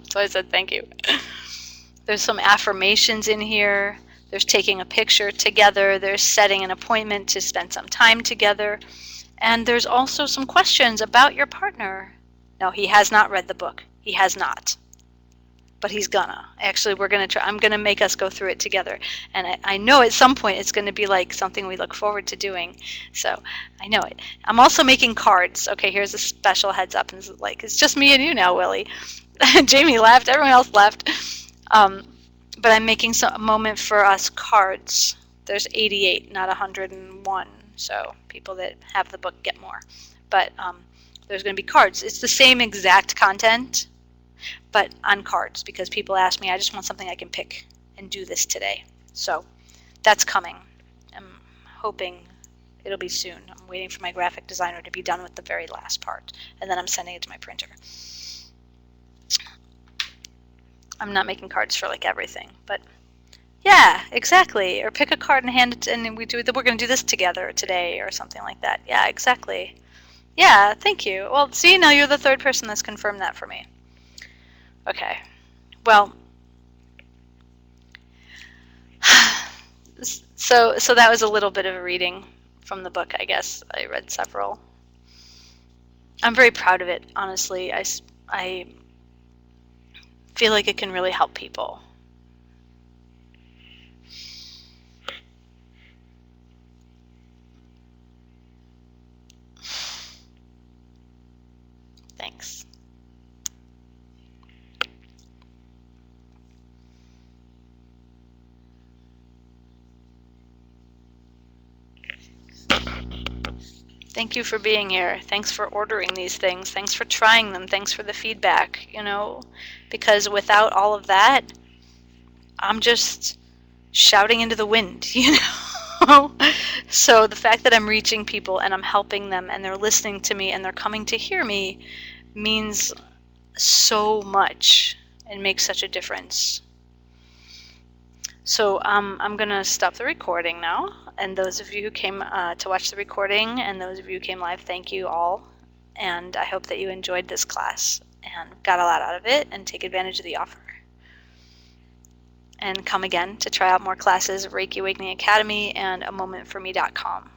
So I said thank you. There's some affirmations in here. There's taking a picture together. There's setting an appointment to spend some time together. And there's also some questions about your partner. No, he has not read the book. He has not. But he's gonna. Actually, we're gonna try. I'm gonna make us go through it together. And I know at some point it's gonna be like something we look forward to doing. So I know it. I'm also making cards. Okay, here's a special heads up. And it's just me and you now, Willie. Jamie left. Everyone else left. But I'm making a moment for us cards. There's 88, not 101. So people that have the book get more. But there's going to be cards. It's the same exact content, but on cards, because people ask me, I just want something I can pick and do this today. So that's coming. I'm hoping it'll be soon. I'm waiting for my graphic designer to be done with the very last part, and then I'm sending it to my printer. I'm not making cards for like everything, but yeah, exactly. Or pick a card and hand it, and we're going to do this together today, or something like that. Yeah, exactly. Yeah, thank you. Well, see, now you're the 3rd person that's confirmed that for me. Okay. Well, so that was a little bit of a reading from the book, I guess. I read several. I'm very proud of it, honestly. I feel like it can really help people. Thanks. Thank you for being here. Thanks for ordering these things. Thanks for trying them. Thanks for the feedback, because without all of that, I'm just shouting into the wind, So the fact that I'm reaching people and I'm helping them and they're listening to me and they're coming to hear me means so much and makes such a difference. So I'm going to stop the recording now. And those of you who came to watch the recording and those of you who came live, thank you all. And I hope that you enjoyed this class and got a lot out of it and take advantage of the offer. And come again to try out more classes of Reiki Awakening Academy and amomentforme.com.